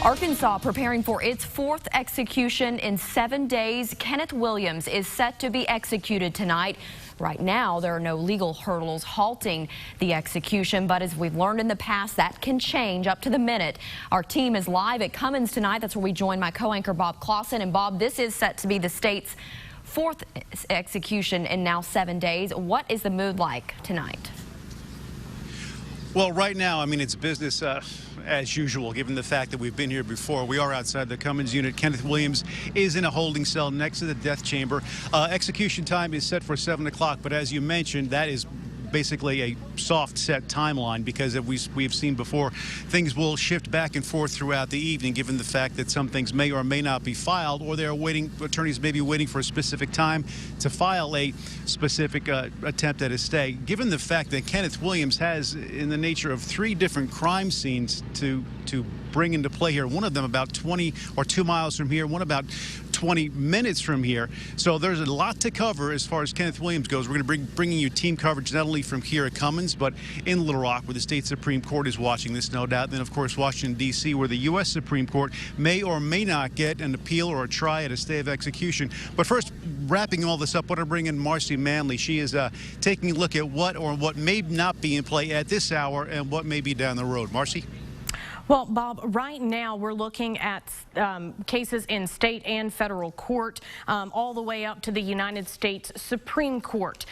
Arkansas preparing for its fourth execution in 7 days. Kenneth Williams is set to be executed tonight. Right now, there are no legal hurdles halting the execution, but as we've learned in the past, that can change up to the minute. Our team is live at Cummins tonight. That's where we join my co-anchor Bob Clausen. And Bob, this is set to be the state's fourth execution in now 7 days. What is the mood like tonight? Well, right now, I mean, it's business as usual, given the fact that we've been here before. We are outside the Cummins unit. Kenneth Williams is in a holding cell next to the death chamber. Execution time is set for 7 o'clock, but as you mentioned, that is basically a soft set timeline because we've seen before, things will shift back and forth throughout the evening given the fact that some things may or may not be filed, or they're waiting, attorneys may be waiting for a specific time to file a specific attempt at a stay. Given the fact that Kenneth Williams has in the nature of 3 different crime scenes to bring into play here, one of them about 20 or 2 miles from here, one about 20 minutes from here. So there's a lot to cover as far as Kenneth Williams goes. We're going to be bringing you team coverage not only from here at Cummins, but in Little Rock, where the state Supreme Court is watching this, no doubt. Then, of course, Washington, D.C., where the U.S. Supreme Court may or may not get an appeal or a try at a stay of execution. But first, wrapping all this up, I want to bring in Marcy Manley. She is taking a look at what may not be in play at this hour and what may be down the road. Marcy? Well, Bob, right now we're looking at cases in state and federal court, all the way up to the United States Supreme Court.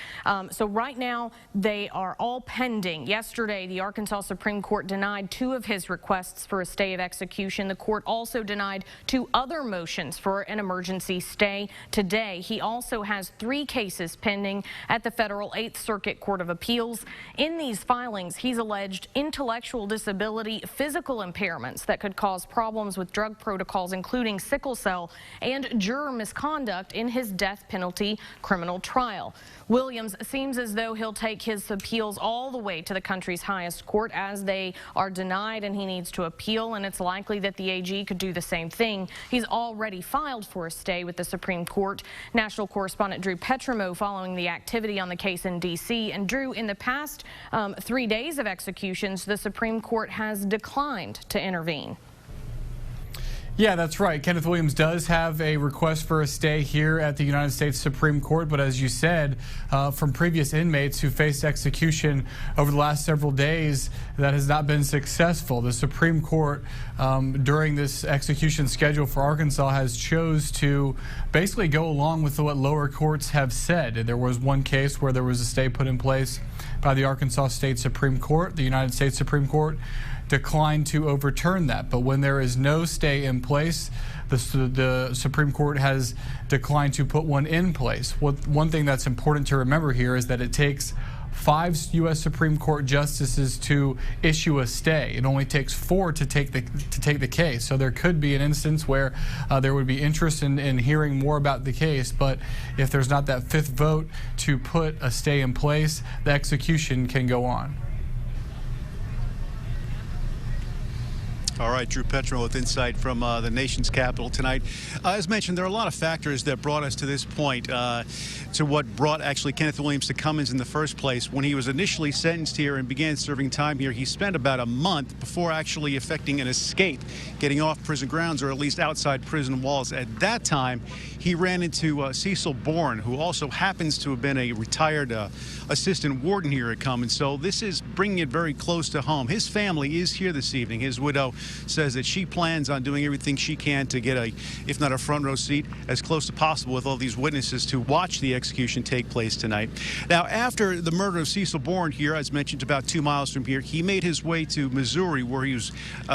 So right now they are all pending. Yesterday, the Arkansas Supreme Court denied 2 of his requests for a stay of execution. The court also denied 2 other motions for an emergency stay today. He also has 3 cases pending at the federal 8th Circuit Court of Appeals. In these filings, he's alleged intellectual disability, physical impairments that could cause problems with drug protocols, including sickle cell, and juror misconduct in his death penalty criminal trial. Williams seems as though he'll take his appeals all the way to the country's highest court as they are denied, and he needs to appeal, and it's likely that the AG could do the same thing. He's already filed for a stay with the Supreme Court. National correspondent Drew Petrimo following the activity on the case in D.C. And Drew, in the past 3 days of executions, the Supreme Court has declined to intervene. Yeah, that's right. Kenneth Williams does have a request for a stay here at the United States Supreme Court, but as you said, from previous inmates who faced execution over the last several days, that has not been successful. The Supreme Court, during this execution schedule for Arkansas, has chose to basically go along with what lower courts have said. There was one case where there was a stay put in place by the Arkansas State Supreme Court. The United States Supreme Court declined to overturn that. But when there is no stay in place, the Supreme Court has declined to put one in place. One thing that's important to remember here is that it takes 5 U.S. Supreme Court justices to issue a stay. It only takes 4 to take the case. So there could be an instance where there would be interest in hearing more about the case, but if there's not that 5th vote to put a stay in place, the execution can go on. All right, Drew Petrimo with insight from the nation's capital tonight. As mentioned, there are a lot of factors that brought us to this point, to what brought actually Kenneth Williams to Cummins in the first place. When he was initially sentenced here and began serving time here, he spent about a month before actually effecting an escape, getting off prison grounds or at least outside prison walls. At that time, he ran into Cecil Boren, who also happens to have been a retired assistant warden here at Cummins. So this is bringing it very close to home. His family is here this evening. His widow says that she plans on doing everything she can to get a, if not a front row seat, as close as possible with all these witnesses to watch the execution take place tonight. Now, after the murder of Cecil Boren here, as mentioned, about 2 miles from here, he made his way to Missouri, where he was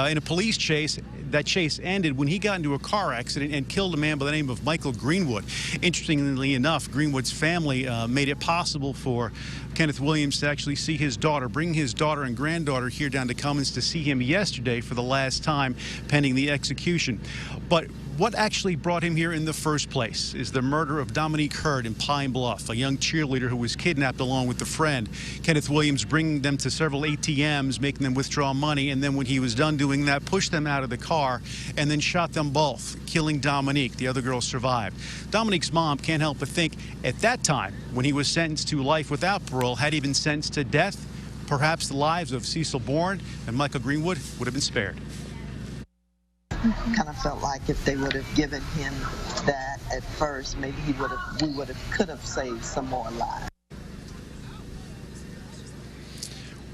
in a police chase. That chase ended when he got into a car accident and killed a man by the name of Michael Greenwood. Interestingly enough, Greenwood's family made it possible for Kenneth Williams to actually see his daughter, bring his daughter and granddaughter here down to Cummins to see him yesterday for the last time pending the execution. But what actually brought him here in the first place is the murder of Dominique in Pine Bluff, a young cheerleader who was kidnapped along with a friend. Kenneth Williams bringing them to several ATMs, making them withdraw money, and then when he was done doing that, pushed them out of the car and then shot them both, killing Dominique. The other girl survived. Dominique's mom can't help but think at that time, when he was sentenced to life without parole, had he been sentenced to death, perhaps the lives of Cecil Boren and Michael Greenwood would have been spared. kind of felt like if they would have given him that at first, maybe could have saved some more lives.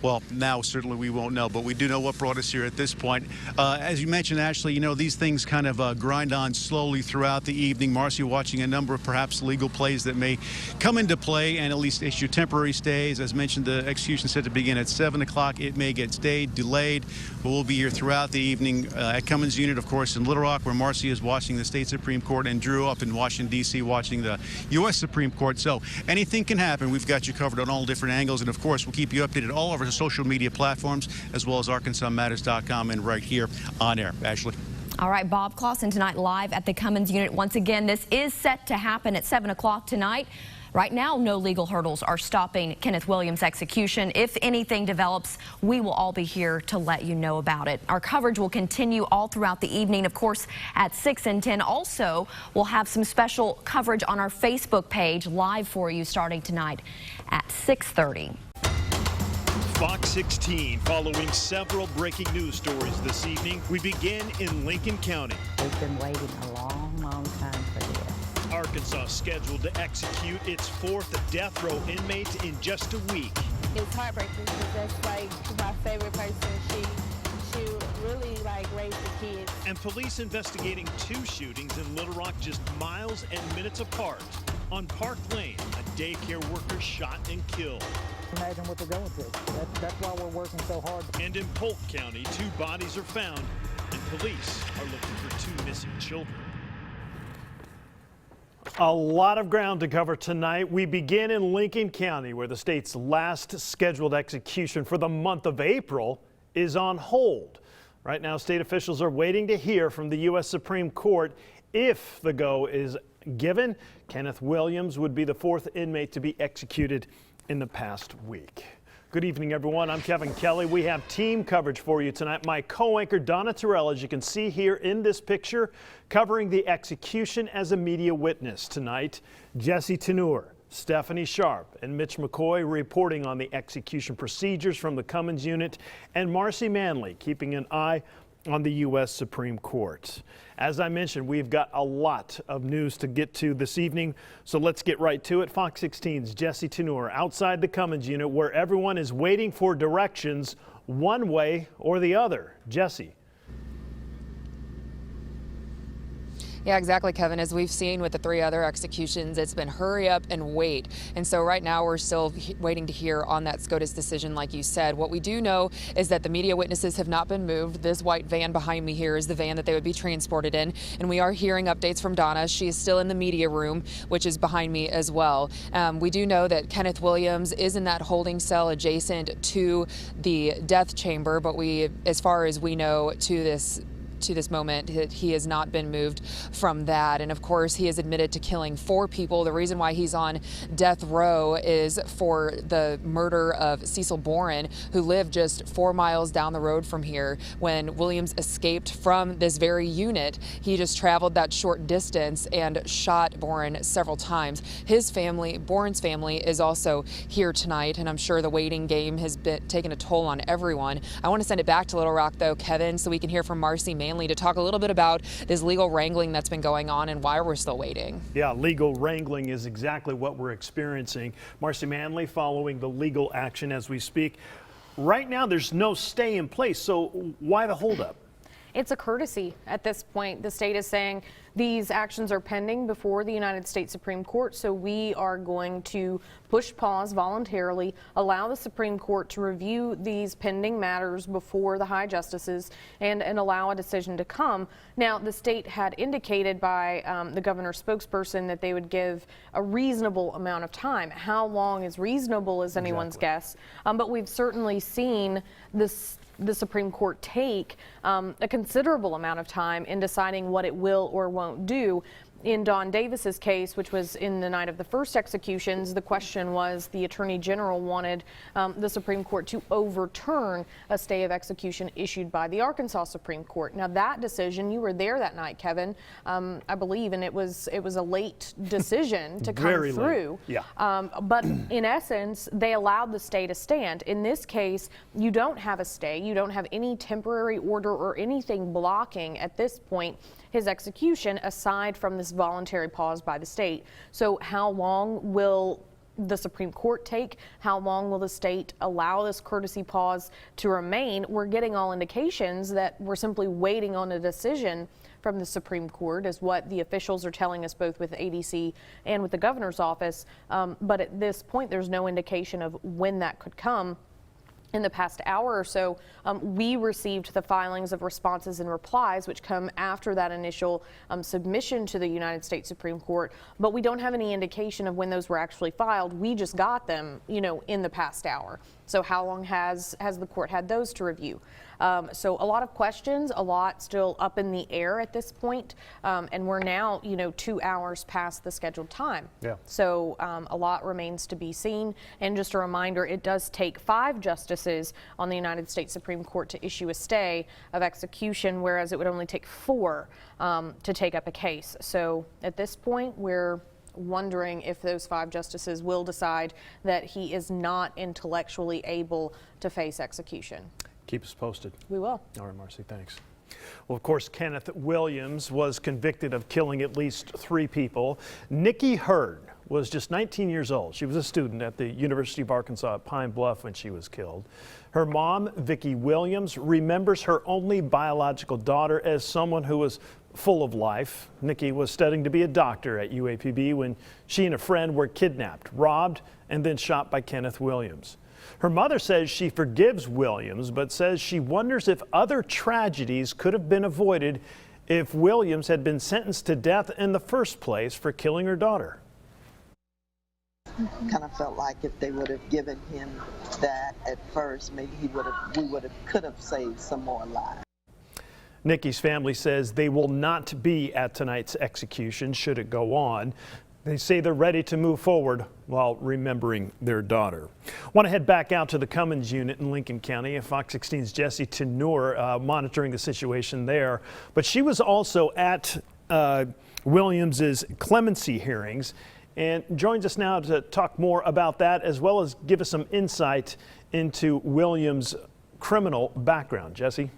Well, now certainly we won't know, but we do know what brought us here at this point. As you mentioned, Ashley, you know, these things kind of grind on slowly throughout the evening. Marcy watching a number of perhaps legal plays that may come into play and at least issue temporary stays. As mentioned, the execution set to begin at 7 o'clock. It may get stayed, delayed, but we'll be here throughout the evening at Cummins Unit, of course, in Little Rock, where Marcy is watching the state Supreme Court, and Drew up in Washington, D.C., watching the U.S. Supreme Court. So anything can happen. We've got you covered on all different angles, and of course, we'll keep you updated all over social media platforms, as well as ArkansasMatters.com and right here on air. Ashley. All right, Bob Clausen tonight live at the Cummins Unit. Once again, this is set to happen at 7 o'clock tonight. Right now, no legal hurdles are stopping Kenneth Williams' execution. If anything develops, we will all be here to let you know about it. Our coverage will continue all throughout the evening, of course, at 6 and 10. Also, we'll have some special coverage on our Facebook page live for you starting tonight at 6:30. Fox 16 following several breaking news stories this evening. We begin in Lincoln County. We've been waiting a long, long time for this. Arkansas scheduled to execute its fourth death row inmate in just a week. It's heartbreaking because that's like my favorite person. She really like raised the kids. And police investigating two shootings in Little Rock just miles and minutes apart. On Park Lane, a daycare worker shot and killed. Imagine what they're going through. That's why we're working so hard. And in Polk County, two bodies are found, and police are looking for two missing children. A lot of ground to cover tonight. We begin in Lincoln County, where the state's last scheduled execution for the month of April is on hold. Right now, state officials are waiting to hear from the U.S. Supreme Court if the go is given. Kenneth Williams would be the fourth inmate to be executed in the past week. Good evening, everyone. I'm Kevin Kelly. We have team coverage for you tonight. My co-anchor Donna Terrell, as you can see here in this picture, covering the execution as a media witness tonight. Jesse Tenor, Stephanie Sharp, and Mitch McCoy reporting on the execution procedures from the Cummins Unit, and Marcy Manley keeping an eye on the U.S. Supreme Court. As I mentioned, we've got a lot of news to get to this evening, so let's get right to it. Fox 16's Jesse Tenor outside the Cummins Unit, where everyone is waiting for directions one way or the other. Jesse. Yeah, exactly, Kevin. As we've seen with the three other executions, it's been hurry up and wait. And so right now we're still waiting to hear on that SCOTUS decision, like you said. What we do know is that the media witnesses have not been moved. This white van behind me here is the van that they would be transported in. And we are hearing updates from Donna. She is still in the media room, which is behind me as well. We do know that Kenneth Williams is in that holding cell adjacent to the death chamber, but as far as we know, to this moment, he has not been moved from that. And of course, he has admitted to killing 4 people. The reason why he's on death row is for the murder of Cecil Boren, who lived just 4 miles down the road from here. When Williams escaped from this very unit, he just traveled that short distance and shot Boren several times. His family, Boren's family, is also here tonight, and I'm sure the waiting game has taken a toll on everyone. I want to send it back to Little Rock, though, Kevin, so we can hear from Marcy Manley to talk a little bit about this legal wrangling that's been going on and why we're still waiting. Yeah, legal wrangling is exactly what we're experiencing. Marcy Manley following the legal action as we speak. Right now, there's no stay in place, so why the holdup? It's a courtesy at this point. The state is saying these actions are pending before the United States Supreme Court, so we are going to push pause voluntarily, allow the Supreme Court to review these pending matters before the high justices and allow a decision to come. Now, the state had indicated by the governor's spokesperson that they would give a reasonable amount of time. How long is reasonable is anyone's guess, but we've certainly seen the Supreme Court take a considerable amount of time in deciding what it will or won't do. In Don Davis's case, which was in the night of the first executions, the question was the Attorney General wanted the Supreme Court to overturn a stay of execution issued by the Arkansas Supreme Court. Now that decision, you were there that night, Kevin, I believe, and it was a late decision to come Very through. late. Yeah. But in essence, they allowed the stay to stand. In this case, you don't have a stay. You don't have any temporary order or anything blocking at this point his execution aside from this voluntary pause by the state. So how long will the Supreme Court take? How long will the state allow this courtesy pause to remain? We're getting all indications that we're simply waiting on a decision from the Supreme Court, is what the officials are telling us, both with ADC and with the governor's office. But at this point, there's no indication of when that could come. In the past hour or so, we received the filings of responses and replies, which come after that initial submission to the United States Supreme Court, but we don't have any indication of when those were actually filed. We just got them, in the past hour. So how long has the court had those to review? So a lot of questions, a lot still up in the air at this point, and we're now, 2 hours past the scheduled time. Yeah. So a lot remains to be seen. And just a reminder, it does take 5 justices on the United States Supreme Court to issue a stay of execution, whereas it would only take 4 to take up a case. So at this point, we're wondering if those 5 justices will decide that he is not intellectually able to face execution. Keep us posted. We will. All right, Marcy, thanks. Well, of course, Kenneth Williams was convicted of killing at least 3 people. Nikki Hurd was just 19 years old. She was a student at the University of Arkansas at Pine Bluff when she was killed. Her mom, Vicki Williams, remembers her only biological daughter as someone who was full of life. Nikki was studying to be a doctor at UAPB when she and a friend were kidnapped, robbed, and then shot by Kenneth Williams. Her mother says she forgives Williams, but says she wonders if other tragedies could have been avoided if Williams had been sentenced to death in the first place for killing her daughter. Kind of felt like if they would have given him that at first, maybe could have saved some more lives. Nikki's family says they will not be at tonight's execution should it go on. They say they're ready to move forward while remembering their daughter. Want to head back out to the Cummins unit in Lincoln County. Fox 16's Jesse Tenor monitoring the situation there. But she was also at Williams's clemency hearings and joins us now to talk more about that, as well as give us some insight into Williams' criminal background. Jesse?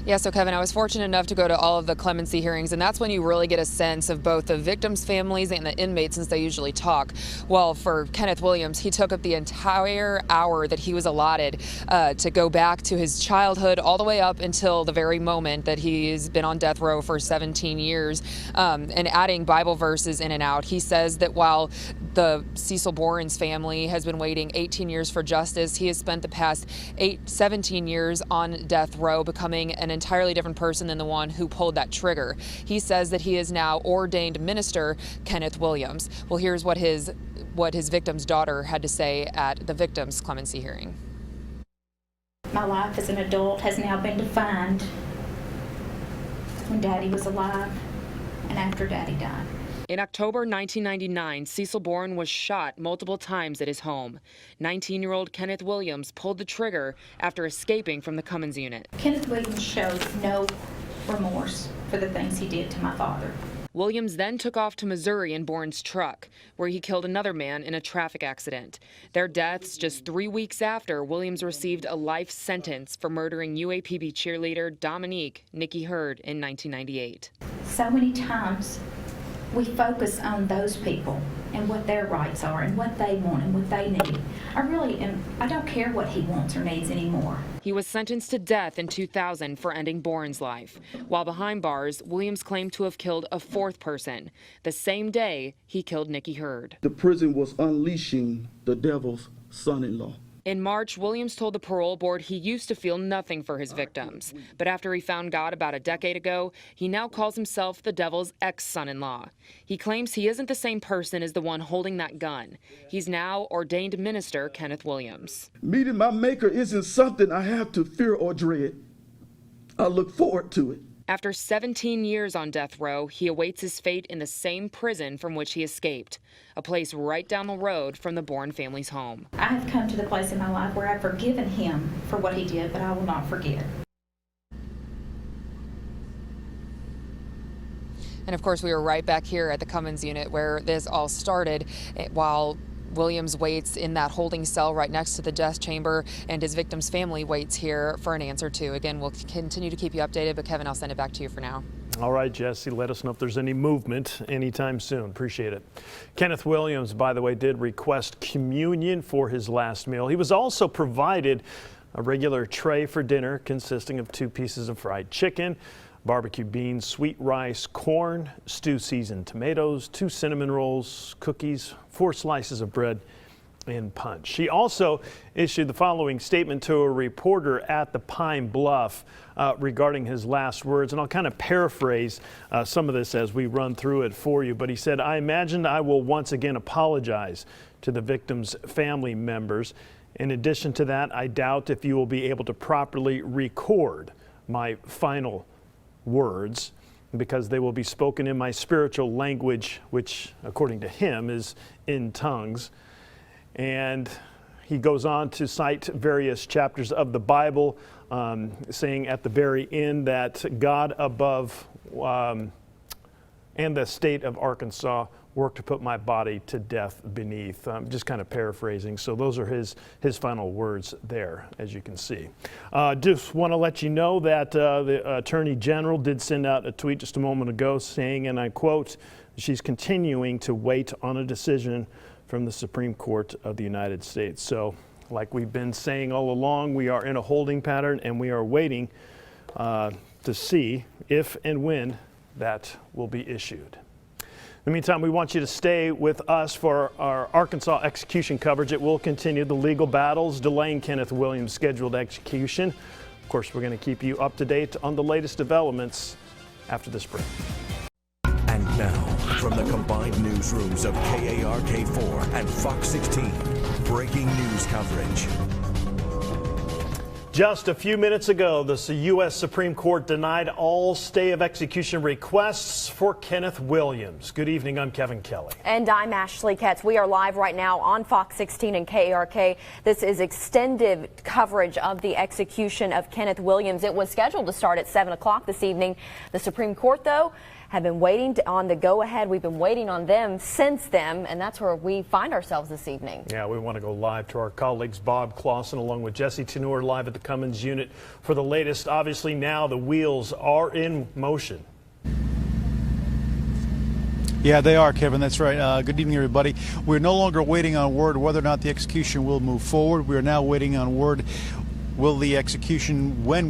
Yeah, so Kevin, I was fortunate enough to go to all of the clemency hearings, and that's when you really get a sense of both the victims' families and the inmates, since they usually talk. Well, for Kenneth Williams, he took up the entire hour that he was allotted to go back to his childhood all the way up until the very moment that he's been on death row for 17 years, and adding Bible verses in and out. He says that while the Cecil Boren's family has been waiting 18 years for justice, he has spent the past 17 years on death row, becoming an entirely different person than the one who pulled that trigger. He says that he is now ordained minister, Kenneth Williams. Well, here's what his victim's daughter had to say at the victim's clemency hearing. My life as an adult has now been defined when Daddy was alive and after Daddy died. In October 1999, Cecil Boren was shot multiple times at his home. 19-year-old Kenneth Williams pulled the trigger after escaping from the Cummins unit. Kenneth Williams showed no remorse for the things he did to my father. Williams then took off to Missouri in Boren's truck, where he killed another man in a traffic accident. Their deaths just 3 weeks after Williams received a life sentence for murdering UAPB cheerleader Dominique, Nikki Hurd, in 1998. So many times we focus on those people and what their rights are and what they want and what they need. I don't care what he wants or needs anymore. He was sentenced to death in 2000 for ending Boren's life. While behind bars, Williams claimed to have killed a 4th person, the same day he killed Nikki Hurd. The prison was unleashing the devil's son-in-law. In March, Williams told the parole board he used to feel nothing for his victims. But after he found God about a decade ago, he now calls himself the devil's ex-son-in-law. He claims he isn't the same person as the one holding that gun. He's now ordained minister Kenneth Williams. Meeting my maker isn't something I have to fear or dread. I look forward to it. After 17 years on death row, he awaits his fate in the same prison from which he escaped, a place right down the road from the Boren family's home. I have come to the place in my life where I've forgiven him for what he did, but I will not forget. And of course, we were right back here at the Cummins unit where this all started while Williams waits in that holding cell right next to the death chamber, and his victim's family waits here for an answer too. Again, we'll continue to keep you updated, but Kevin, I'll send it back to you for now. All right, Jesse, let us know if there's any movement anytime soon. Appreciate it. Kenneth Williams, by the way, did request communion for his last meal. He was also provided a regular tray for dinner consisting of 2 pieces of fried chicken, barbecue beans, sweet rice, corn, stew-seasoned tomatoes, 2 cinnamon rolls, cookies, 4 slices of bread, and punch. She also issued the following statement to a reporter at the Pine Bluff regarding his last words, and I'll kind of paraphrase some of this as we run through it for you. But he said, "I imagine I will once again apologize to the victim's family members. In addition to that, I doubt if you will be able to properly record my final words, because they will be spoken in my spiritual language, which according to him is in tongues." And he goes on to cite various chapters of the Bible, saying at the very end that God above and the state of Arkansas work to put my body to death beneath. Just kind of paraphrasing. So those are his final words there, as you can see. Just want to let you know that the Attorney General did send out a tweet just a moment ago saying, and I quote, she's continuing to wait on a decision from the Supreme Court of the United States. So like we've been saying all along, we are in a holding pattern and we are waiting to see if and when that will be issued. In the meantime, we want you to stay with us for our Arkansas execution coverage. It will continue the legal battles delaying Kenneth Williams' scheduled execution. Of course, we're going to keep you up to date on the latest developments after this break. And now, from the combined newsrooms of KARK4 and Fox 16, breaking news coverage. Just a few minutes ago, the U.S. Supreme Court denied all stay of execution requests for Kenneth Williams. Good evening, I'm Kevin Kelly. And I'm Ashley Katz. We are live right now on Fox 16 and KARK. This is extended coverage of the execution of Kenneth Williams. It was scheduled to start at 7 o'clock this evening. The Supreme Court, though, have been waiting on the go-ahead. We've been waiting on them since then, and that's where we find ourselves this evening. Yeah, we want to go live to our colleagues Bob Clausen along with Jesse Tenor live at the Cummins unit for the latest. Obviously now the wheels are in motion. Yeah, they are, Kevin. That's right. Good evening, everybody. We're no longer waiting on word whether or not the execution will move forward. We are now waiting on word when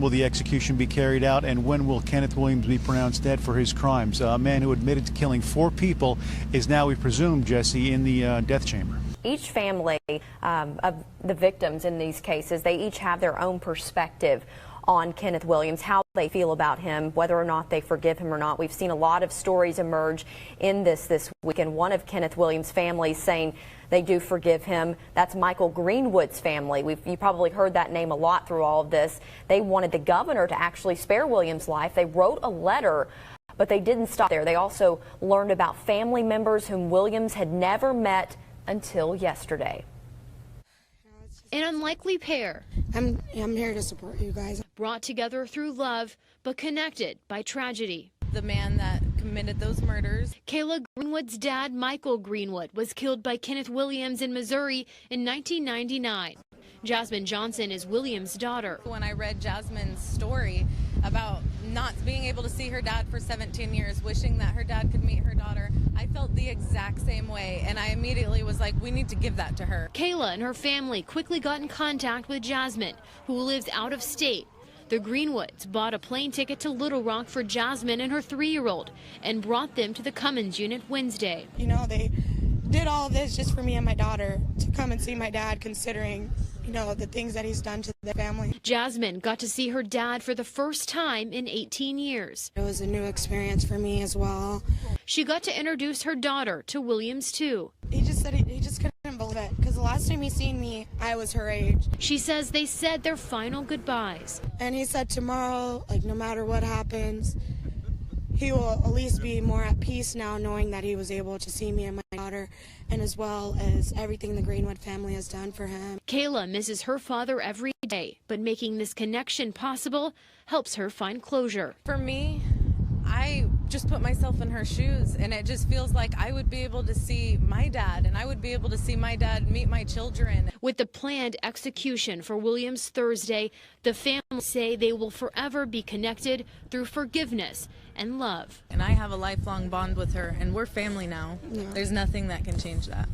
will the execution be carried out, and when will Kenneth Williams be pronounced dead for his crimes? A man who admitted to killing 4 people is now, we presume, Jesse, in the death chamber. Each family of the victims in these cases, they each have their own perspective on Kenneth Williams, how they feel about him, whether or not they forgive him or not. We've seen a lot of stories emerge in this week, and one of Kenneth Williams' families saying they do forgive him. That's Michael Greenwood's family. You probably heard that name a lot through all of this. They wanted the governor to actually spare Williams' life. They wrote a letter, but they didn't stop there. They also learned about family members whom Williams had never met until yesterday. An unlikely pair. I'm here to support you guys. Brought together through love, but connected by tragedy. The man that committed those murders. Kayla Greenwood's dad, Michael Greenwood, was killed by Kenneth Williams in Missouri in 1999. Jasmine Johnson is Williams' daughter. When I read Jasmine's story about not being able to see her dad for 17 years, wishing that her dad could meet her daughter, I felt the exact same way, and I immediately was like, we need to give that to her. Kayla and her family quickly got in contact with Jasmine, who lives out of state. The Greenwoods bought a plane ticket to Little Rock for Jasmine and her 3-year-old and brought them to the Cummins unit Wednesday. You know, they did all this just for me and my daughter to come and see my dad, considering, you know, the things that he's done to the family. Jasmine got to see her dad for the first time in 18 years. It was a new experience for me as well. She got to introduce her daughter to Williams, too. He just said he just couldn't believe it, because the last time he seen me, I was her age. She says they said their final goodbyes. And he said tomorrow, like, no matter what happens, he will at least be more at peace now, knowing that he was able to see me and my daughter, and as well as everything the Greenwood family has done for him. Kayla misses her father every day, but making this connection possible helps her find closure. For me, I just put myself in her shoes, and it just feels like I would be able to see my dad, and I would be able to see my dad meet my children. With the planned execution for Williams Thursday, the family say they will forever be connected through forgiveness and love. And I have a lifelong bond with her, and we're family now. Yeah. There's nothing that can change that.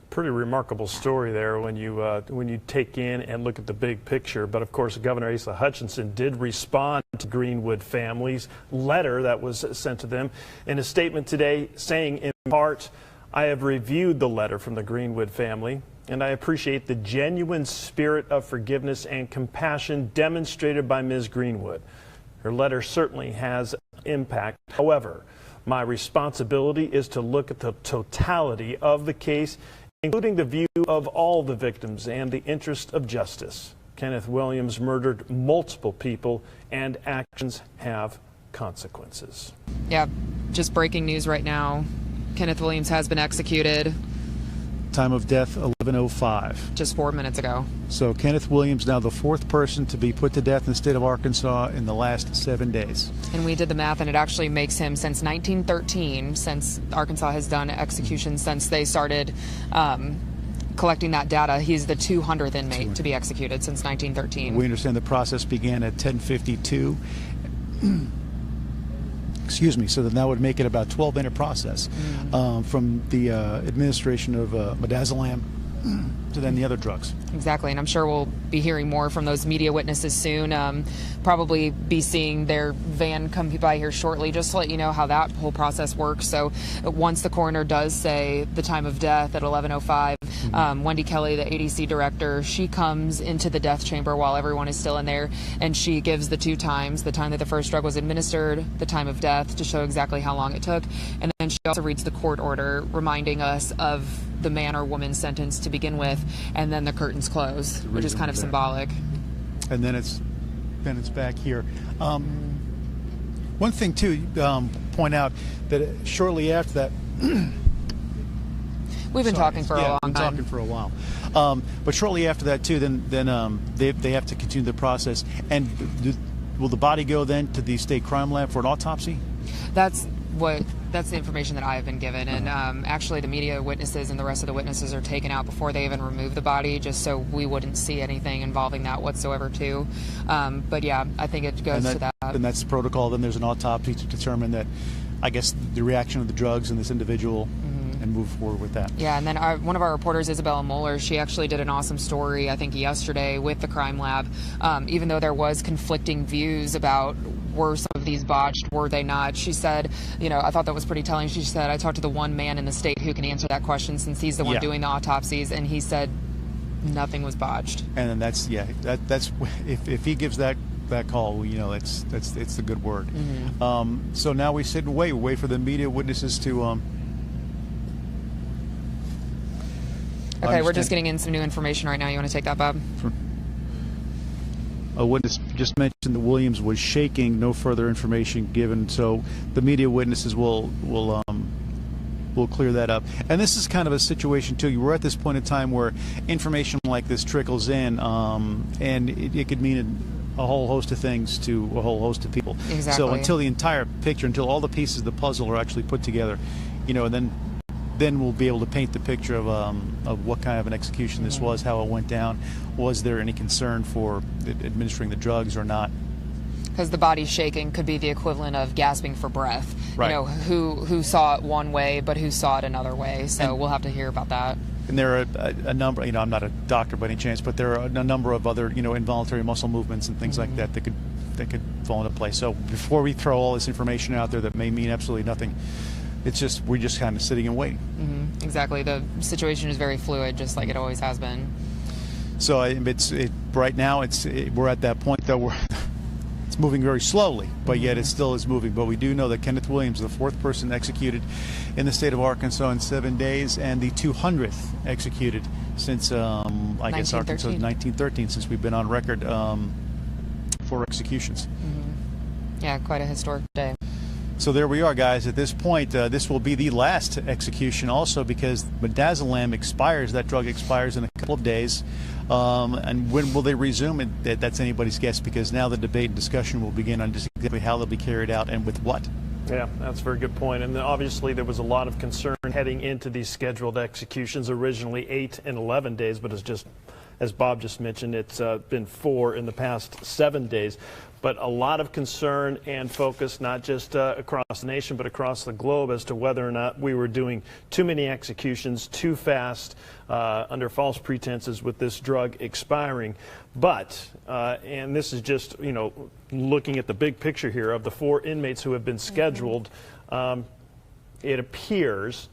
Pretty remarkable story there when you take in and look at the big picture. But of course, Governor Asa Hutchinson did respond to Greenwood family's letter that was sent to them in a statement today, saying in part, "I have reviewed the letter from the Greenwood family, and I appreciate the genuine spirit of forgiveness and compassion demonstrated by Ms. Greenwood. Her letter certainly has impact. However, my responsibility is to look at the totality of the case, including the view of all the victims and the interest of justice. Kenneth Williams murdered multiple people, and actions have consequences." Yeah, just breaking news right now. Kenneth Williams has been executed. Time of death, 11:05. Just 4 minutes ago. So Kenneth Williams now the fourth person to be put to death in the state of Arkansas in the last 7 days. And we did the math, and it actually makes him, since 1913, since Arkansas has done executions since they started collecting that data, he's the 200th inmate to be executed since 1913. We understand the process began at 10:52. Excuse me, so then that would make it about 12-minute process from the administration of midazolam to then the other drugs. Exactly, and I'm sure we'll be hearing more from those media witnesses soon. Probably be seeing their van come by here shortly, just to let you know how that whole process works. So once the coroner does say the time of death at 11:05, Wendy Kelly, the ADC director, she comes into the death chamber while everyone is still in there, and she gives the two times, the time that the first drug was administered, the time of death, to show exactly how long it took. And then she also reads the court order, reminding us of the man or woman sentenced to begin with, and then the curtains close, which is kind of symbolic. And then it's back here. One thing too, point out that shortly after that, we've been talking for a long time. Talking for a while. But shortly after that too, then they have to continue the process. And will the body go then to the state crime lab for an autopsy? That's the information that I have been given, and actually the media witnesses and the rest of the witnesses are taken out before they even remove the body, just so we wouldn't see anything involving that whatsoever too. But yeah, I think it goes to that. And that's the protocol. Then there's an autopsy to determine that, I guess, the reaction of the drugs in this individual, and move forward with that. Yeah, and then one of our reporters, Isabella Molars, she actually did an awesome story, I think yesterday, with the crime lab. Even though there was conflicting views about were some of these botched, were they not, she said, I thought that was pretty telling. She said, I talked to the one man in the state who can answer that question, since he's the one doing the autopsies, and he said nothing was botched. And then that's if he gives that call, it's the good word. So now we sit and wait for the media witnesses to Okay, we're just getting in some new information right now. You want to take that, Bob? A witness just mentioned that Williams was shaking. No further information given. So the media witnesses will clear that up. And this is kind of a situation too. We're at this point in time where information like this trickles in, and it could mean a whole host of things to a whole host of people. Exactly. So until the entire picture, until all the pieces of the puzzle are actually put together, and then we'll be able to paint the picture of what kind of an execution this was, how it went down. Was there any concern for administering the drugs or not? Because the body shaking could be the equivalent of gasping for breath. Right. Who saw it one way, but who saw it another way. So we'll have to hear about that. And there are a number, I'm not a doctor by any chance, but there are a number of other, involuntary muscle movements and things like that that could fall into place. So before we throw all this information out there that may mean absolutely nothing, we're just kind of sitting and waiting. Exactly. The situation is very fluid, just like it always has been. So right now we're at that point though where it's It's moving very slowly, but yet it still is moving. But we do know that Kenneth Williams, the 4th person executed in the state of Arkansas in 7 days, and the 200th executed since, I guess, Arkansas 1913, since we've been on record for executions. Yeah, quite a historic day. So there we are, guys. At this point, this will be the last execution also, because midazolam expires. That drug expires in a couple of days. And when will they resume? That's anybody's guess, because now the debate and discussion will begin on just exactly how they'll be carried out and with what. Yeah, that's a very good point. And then obviously there was a lot of concern heading into these scheduled executions, originally 8 and 11 days, but as Bob just mentioned, it's been 4 in the past 7 days. But a lot of concern and focus, not just across the nation, but across the globe, as to whether or not we were doing too many executions too fast under false pretenses with this drug expiring. But, and this is just, you know, looking at the big picture here of the 4 inmates who have been scheduled, it appears,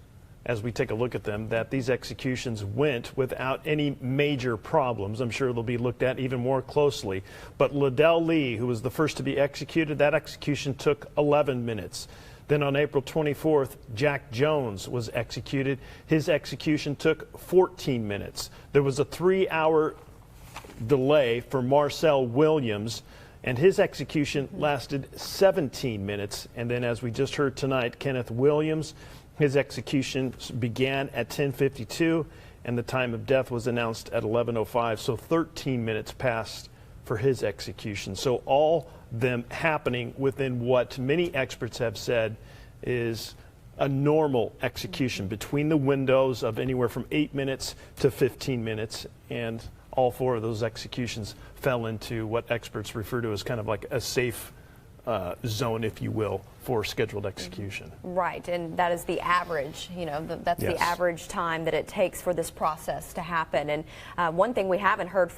as we take a look at them, that these executions went without any major problems. I'm sure they'll be looked at even more closely. But Liddell Lee, who was the first to be executed, that execution took 11 minutes. Then on April 24th, Jack Jones was executed. His execution took 14 minutes. There was a 3-hour delay for Marcel Williams, and his execution lasted 17 minutes. And then, as we just heard tonight, Kenneth Williams, his execution began at 10:52, and the time of death was announced at 11:05. So 13 minutes passed for his execution. So all them happening within what many experts have said is a normal execution, between the windows of anywhere from 8 minutes to 15 minutes. And all 4 of those executions fell into what experts refer to as kind of like a safe zone, if you will, for scheduled execution. Right, and that is the average, you know, that's the average time that it takes for this process to happen. And one thing we haven't heard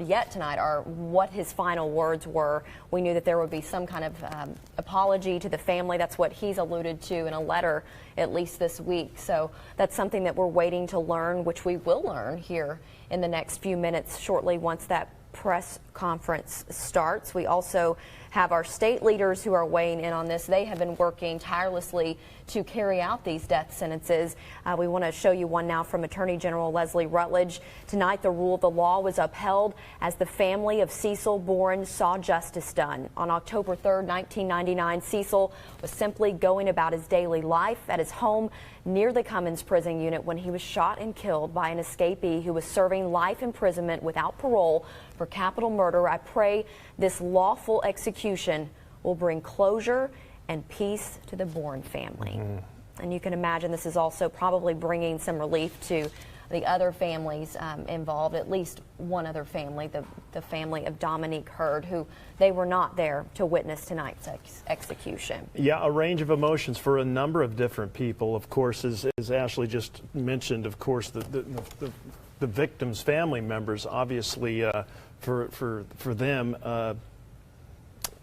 yet tonight are what his final words were. We knew that there would be some kind of apology to the family. That's what he's alluded to in a letter, at least this week. So that's something that we're waiting to learn, which we will learn here in the next few minutes, shortly, once that press conference starts. We also have our state leaders who are weighing in on this. They have been working tirelessly to carry out these death sentences. We want to show you one now from Attorney General Leslie Rutledge. Tonight, the rule of the law was upheld as the family of Cecil Boren saw justice done. On October 3rd, 1999, Cecil was simply going about his daily life at his home near the Cummins prison unit when he was shot and killed by an escapee who was serving life imprisonment without parole for capital murder. I pray this lawful execution will bring closure and peace to the Boren family. And you can imagine this is also probably bringing some relief to the other families involved, at least one other family, the family of Dominique Hurd, who they were not there to witness tonight's execution. Yeah, a range of emotions for a number of different people. Of course, as Ashley just mentioned, of course, the victims' family members, obviously, for them,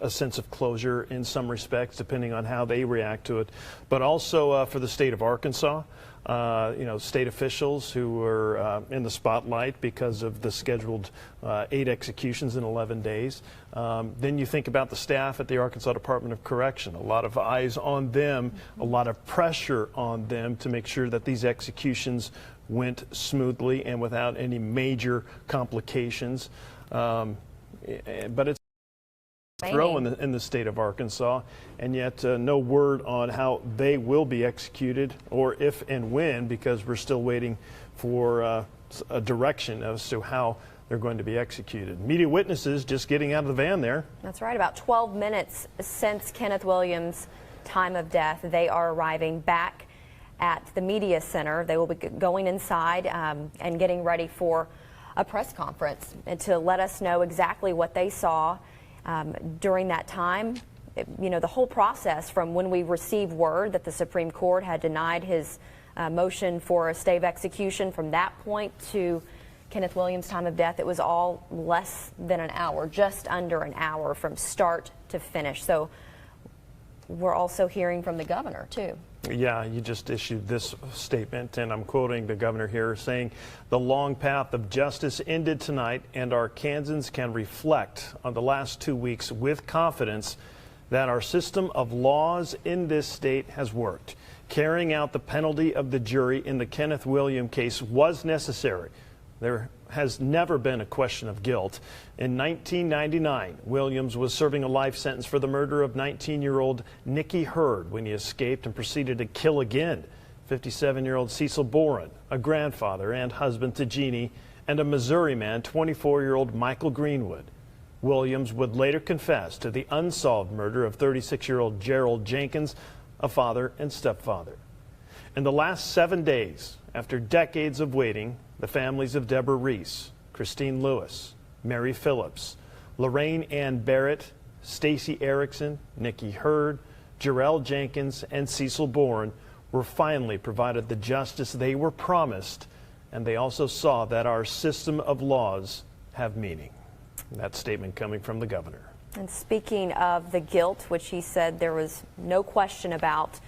a sense of closure in some respects, depending on how they react to it. But also for the state of Arkansas, you know, state officials who were in the spotlight because of the scheduled 8 executions in 11 days. Then you think about the staff at the Arkansas Department of Correction. A lot of eyes on them, a lot of pressure on them to make sure that these executions went smoothly and without any major complications. But it's throw in the state of Arkansas, and yet no word on how they will be executed, or if and when, because we're still waiting for a direction as to how they're going to be executed. Media witnesses just getting out of the van there. That's right. About 12 minutes since Kenneth Williams' time of death, they are arriving back at the media center. They will be going inside and getting ready for a press conference and to let us know exactly what they saw during that time. You know, the whole process from when we received word that the Supreme Court had denied his motion for a stay of execution, from that point to Kenneth Williams' time of death, it was all less than an hour, just under an hour from start to finish. So we're also hearing from the governor, too. Yeah, you just issued this statement, and I'm quoting the governor here, saying, "The long path of justice ended tonight, and Arkansans can reflect on the last 2 weeks with confidence that our system of laws in this state has worked. Carrying out the penalty of the jury in the Kenneth Williams case was necessary. There has never been a question of guilt. In 1999, Williams was serving a life sentence for the murder of 19-year-old Nikki Hurd when he escaped and proceeded to kill again 57-year-old Cecil Boren, a grandfather and husband to Jeannie, and a Missouri man, 24-year-old Michael Greenwood. Williams would later confess to the unsolved murder of 36-year-old Gerald Jenkins, a father and stepfather. In the last 7 days, after decades of waiting, the families of Deborah Reese, Christine Lewis, Mary Phillips, Lorraine Ann Barrett, Stacy Erickson, Nikki Hurd, Jarrell Jenkins, and Cecil Boren were finally provided the justice they were promised, and they also saw that our system of laws have meaning." That statement coming from the governor. And speaking of the guilt, which he said there was no question about,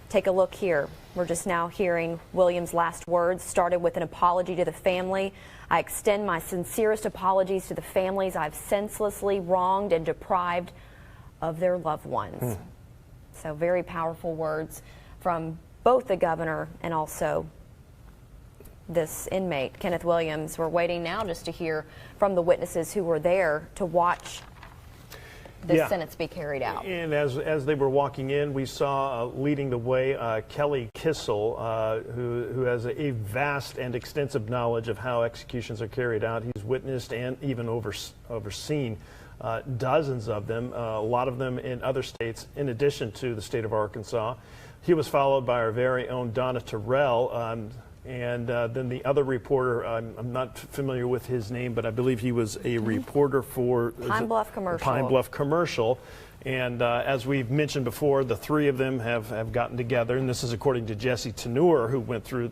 take a look here. We're just now hearing Williams' last words. Started with an apology to the family. "I extend my sincerest apologies to the families I've senselessly wronged and deprived of their loved ones." So very powerful words from both the governor and also this inmate, Kenneth Williams. We're waiting now just to hear from the witnesses who were there to watch this sentence be carried out. And as they were walking in, we saw leading the way Kelly Kissel, who has a vast and extensive knowledge of how executions are carried out. He's witnessed and even overseen dozens of them, a lot of them in other states, in addition to the state of Arkansas. He was followed by our very own Donna Terrell. And then the other reporter, I'm not familiar with his name, but I believe he was a reporter for Pine Bluff Commercial. Pine Bluff Commercial. And as we've mentioned before, the three of them have gotten together, and this is according to Jesse Tenure, who went through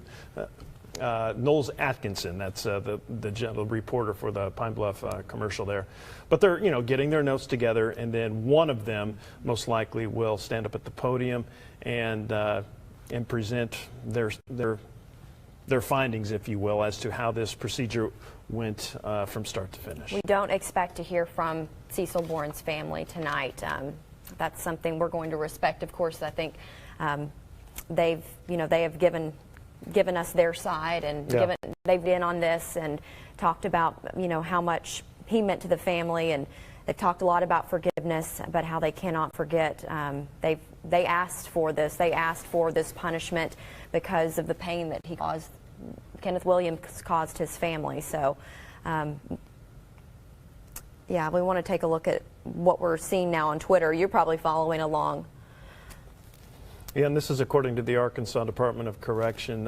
Knowles Atkinson. That's the general reporter for the Pine Bluff Commercial there. But they're getting their notes together, and then one of them most likely will stand up at the podium and present their findings, if you will, as to how this procedure went from start to finish. We don't expect to hear from Cecil Boren's family tonight. That's something we're going to respect, of course. I think they have given us their side and they've been on this and talked about how much he meant to the family, and they've talked a lot about forgiveness, but how they cannot forget. They asked for this. They asked for this punishment because of the pain that he caused. Kenneth Williams caused his family. So, yeah, we want to take a look at what we're seeing now on Twitter. You're probably following along. Yeah, and this is according to the Arkansas Department of Correction,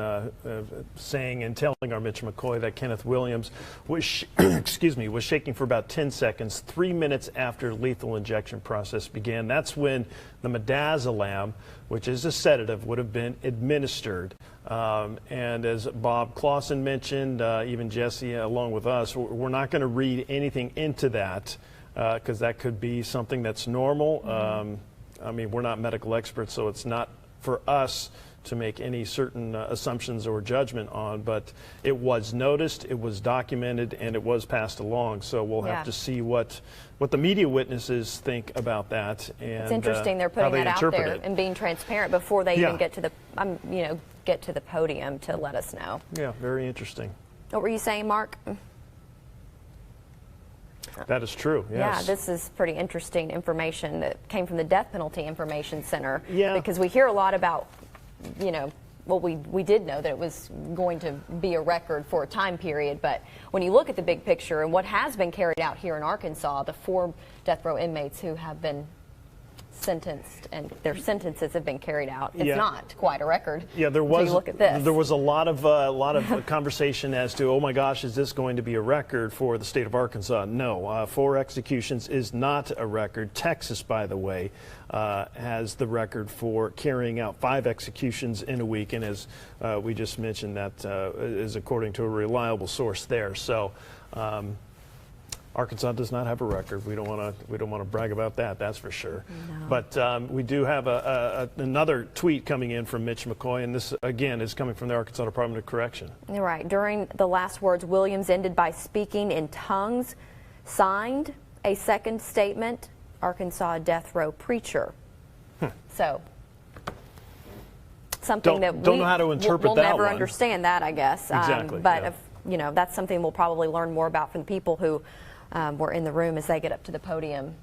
saying and telling our Mitch McCoy that Kenneth Williams was, was shaking for about 10 seconds, 3 minutes after lethal injection process began. That's when the midazolam, which is a sedative, would have been administered. And as Bob Clausen mentioned, even Jesse, along with us, we're not going to read anything into that because that could be something that's normal. I mean, we're not medical experts, so it's not for us to make any certain assumptions or judgment on, but it was noticed, it was documented, and it was passed along. So we'll have to see what the media witnesses think about that. And it's interesting they're putting that out there and being transparent before they even get to the get to the podium to let us know. Yeah, very interesting. What were you saying, Mark? That is true, yes. Yeah, this is pretty interesting information that came from the Death Penalty Information Center. Yeah. Because we hear a lot about, well, we did know that it was going to be a record for a time period, but when you look at the big picture and what has been carried out here in Arkansas, the 4 death row inmates who have been sentenced and their sentences have been carried out. It's not quite a record. Yeah, there was. Look at this. There was a lot of conversation as to, oh my gosh, is this going to be a record for the state of Arkansas? No, 4 executions is not a record. Texas, by the way, has the record for carrying out 5 executions in a week, and as we just mentioned, that is according to a reliable source there. So. Arkansas does not have a record. We don't want to brag about that. That's for sure. No. But we do have another tweet coming in from Mitch McCoy, and this again is coming from the Arkansas Department of Correction. Right. During the last words, Williams ended by speaking in tongues, signed a second statement, Arkansas death row preacher. So something that don't know how to interpret we'll that never one. Understand that, I guess. Exactly. But yeah. you know, that's something we'll probably learn more about from the people who were in the room as they get up to the podium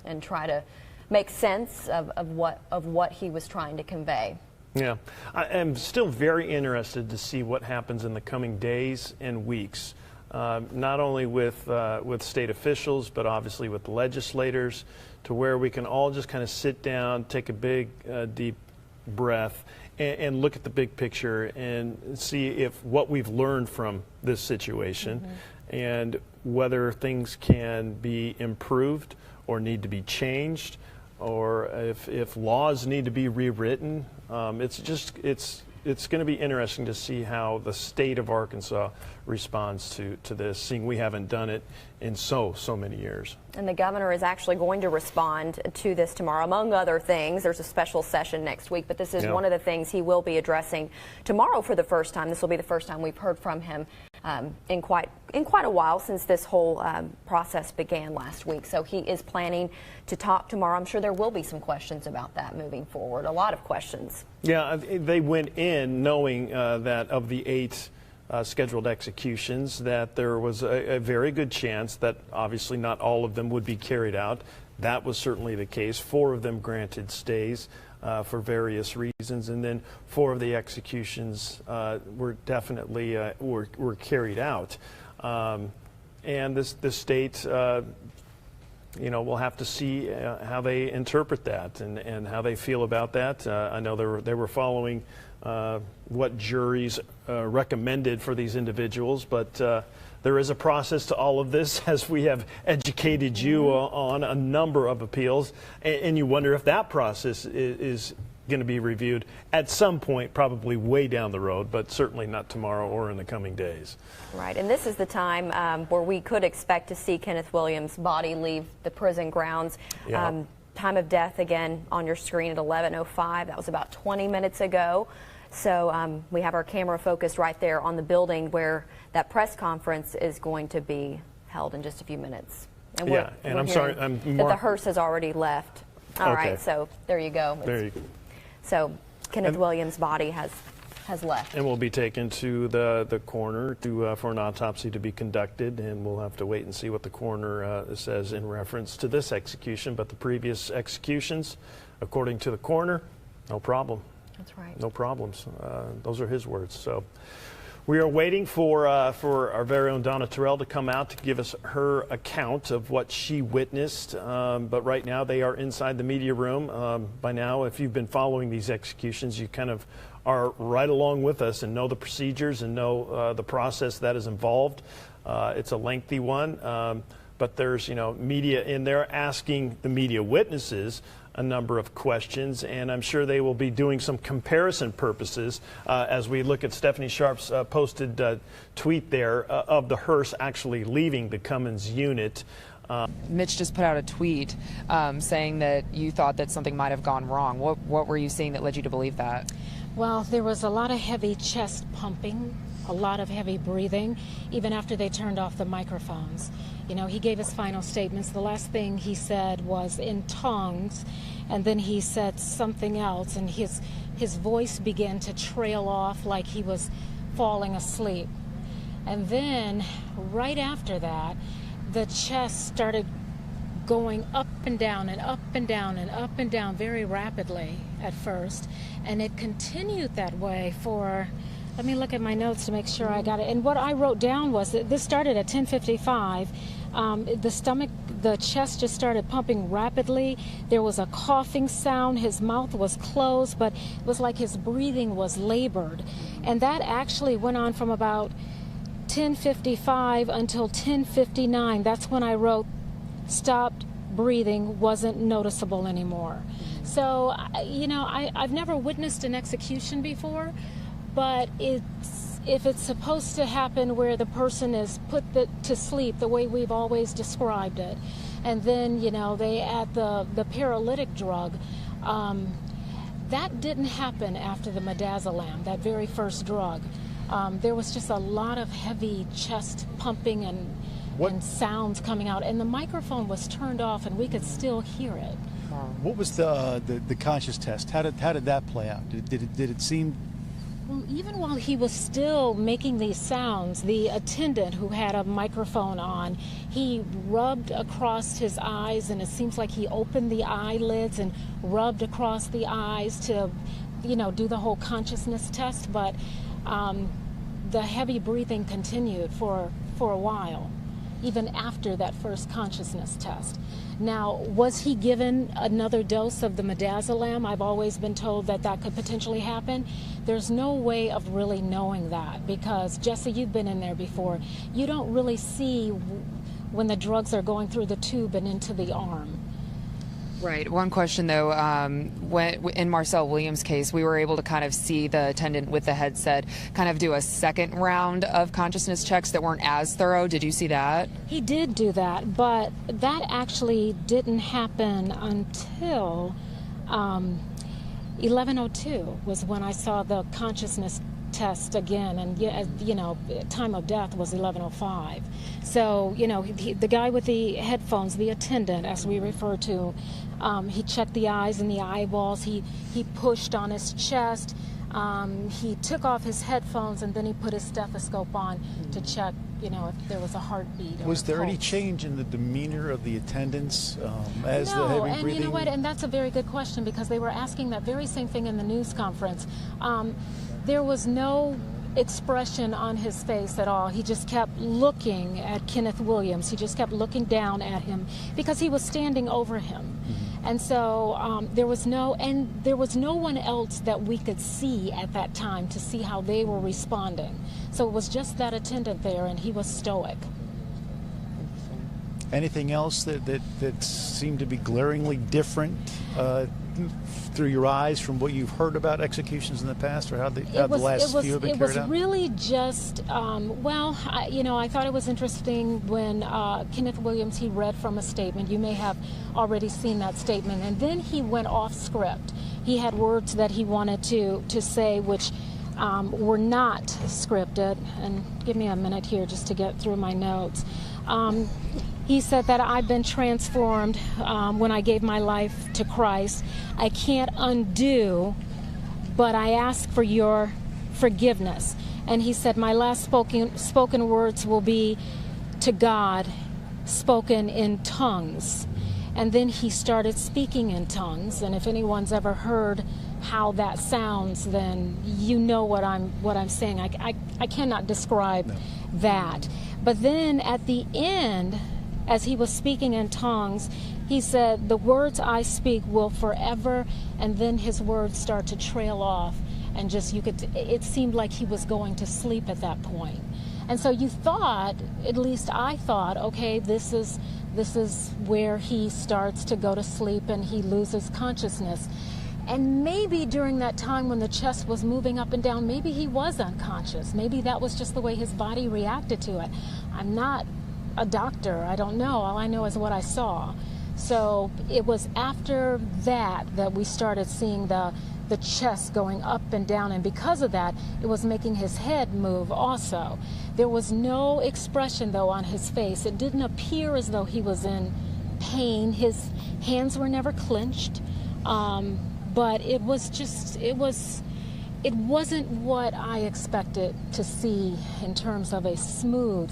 and try to make sense of what he was trying to convey. Yeah, I am still very interested to see what happens in the coming days and weeks, not only with state officials, but obviously with legislators, to where we can all just kind of sit down, take a big, deep breath, and look at the big picture and see if what we've learned from this situation and whether things can be improved or need to be changed, or if laws need to be rewritten. It's going to be interesting to see how the state of Arkansas responds to this, seeing we haven't done it in so many years. And the governor is actually going to respond to this tomorrow, among other things. There's a special session next week, but this is one of the things he will be addressing tomorrow for the first time. This will be the first time we've heard from him in quite a while, since this whole process began last week. So he is planning to talk tomorrow. I'm sure there will be some questions about that moving forward, a lot of questions. Yeah, they went in knowing that of the 8 scheduled executions, that there was a very good chance that obviously not all of them would be carried out. That was certainly the case. 4 of them granted stays for various reasons, and then 4 of the executions were definitely were carried out. And the state, we'll have to see how they interpret that and how they feel about that. I know they were following what juries recommended for these individuals, but there is a process to all of this, as we have educated you on a number of appeals, and you wonder if that process is going to be reviewed at some point, probably way down the road, but certainly not tomorrow or in the coming days. Right, and this is the time where we could expect to see Kenneth Williams' body leave the prison grounds. Yeah. Time of death, again, on your screen at 11:05. That was about 20 minutes ago. So we have our camera focused right there on the building where that press conference is going to be held in just a few minutes. And yeah, and I'm sorry, that the hearse has already left. All right, so there you go. There you go. So Kenneth Williams' body has left. And will be taken to the coroner for an autopsy to be conducted, and we'll have to wait and see what the coroner says in reference to this execution. But the previous executions, according to the coroner, no problem. That's right. No problems. Those are his words. So we are waiting for our very own Donna Terrell to come out to give us her account of what she witnessed. But right now they are inside the media room. By now, if you've been following these executions, you kind of are right along with us and know the procedures and know the process that is involved. It's a lengthy one, but there's media in there asking the media witnesses a number of questions, and I'm sure they will be doing some comparison purposes as we look at Stephanie Sharp's posted tweet there of the hearse actually leaving the Cummins unit. Mitch just put out a tweet saying that you thought that something might have gone wrong. What were you seeing that led you to believe that? Well, there was a lot of heavy chest pumping, a lot of heavy breathing, even after they turned off the microphones. He gave his final statements. The last thing he said was in tongues, and then he said something else, and his voice began to trail off like he was falling asleep. And then, right after that, the chest started going up and down and up and down and up and down very rapidly at first, and it continued that way for, let me look at my notes to make sure I got it. And what I wrote down was that this started at 10:55. The chest just started pumping rapidly. There was a coughing sound. His mouth was closed, but it was like his breathing was labored. And that actually went on from about 10:55 until 10:59. That's when I wrote stopped breathing, wasn't noticeable anymore. So, I've never witnessed an execution before, but if it's supposed to happen where the person is put to sleep the way we've always described it, and then, you know, they add the paralytic drug, that didn't happen after the midazolam, that very first drug. There was just a lot of heavy chest pumping and sounds coming out, and the microphone was turned off and we could still hear it. What was the conscious test? How did that play out? Did it seem? Well, even while he was still making these sounds, the attendant who had a microphone on, he rubbed across his eyes, and it seems like he opened the eyelids and rubbed across the eyes to, you know, do the whole consciousness test. But the heavy breathing continued for a while, even after that first consciousness test. Now, was he given another dose of the midazolam? I've always been told that that could potentially happen. There's no way of really knowing that because, Jesse, you've been in there before. You don't really see when the drugs are going through the tube and into the arm. Right. One question, though, in Marcel Williams' case, we were able to kind of see the attendant with the headset kind of do a second round of consciousness checks that weren't as thorough. Did you see that? He did do that, but that actually didn't happen until 11:02 was when I saw the consciousness test again, and you know, time of death was 11:05. So, you know, the guy with the headphones, the attendant, as we refer to, he checked the eyes and the eyeballs. He pushed on his chest. He took off his headphones, and then he put his stethoscope on to check, you know, if there was a heartbeat. Was there any change in the demeanor of the attendants as the heavy breathing? No, and you know what? And that's a very good question because they were asking that very same thing in the news conference. There was no expression on his face at all. He just kept looking at Kenneth Williams. He just kept looking down at him because he was standing over him. And so there was no one else that we could see at that time to see how they were responding. So it was just that attendant there, and he was stoic. Anything else that seemed to be glaringly different through your eyes from what you've heard about executions in the past, or how the last few have been carried out? It was really just, I thought it was interesting when Kenneth Williams, he read from a statement. You may have already seen that statement. And then he went off script. He had words that he wanted to say which were not scripted. And give me a minute here just to get through my notes. He said that I've been transformed when I gave my life to Christ. I can't undo, but I ask for your forgiveness. And he said my last spoken words will be to God, spoken in tongues. And then he started speaking in tongues. And if anyone's ever heard how that sounds, then you know what I'm saying. I cannot describe that. But then at the end, as he was speaking in tongues, he said, the words I speak will forever, and then his words start to trail off, and it seemed like he was going to sleep at that point. And so you thought, at least I thought, okay, this is where he starts to go to sleep and he loses consciousness. And maybe during that time when the chest was moving up and down, maybe he was unconscious. Maybe that was just the way his body reacted to it. I'm not a doctor. I don't know. All I know is what I saw. So it was after that we started seeing the chest going up and down, and because of that, it was making his head move also. There was no expression, though, on his face. It didn't appear as though he was in pain. His hands were never clenched, but it wasn't what I expected to see in terms of a smooth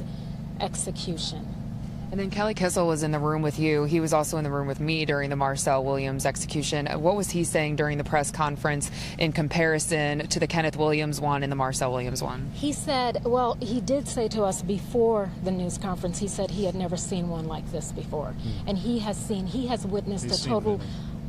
execution. And then Kelly Kissel was in the room with you. He was also in the room with me during the Marcel Williams execution. What was he saying during the press conference in comparison to the Kenneth Williams one and the Marcel Williams one? He said, well, he did say to us before the news conference, he said he had never seen one like this before. And he has witnessed a total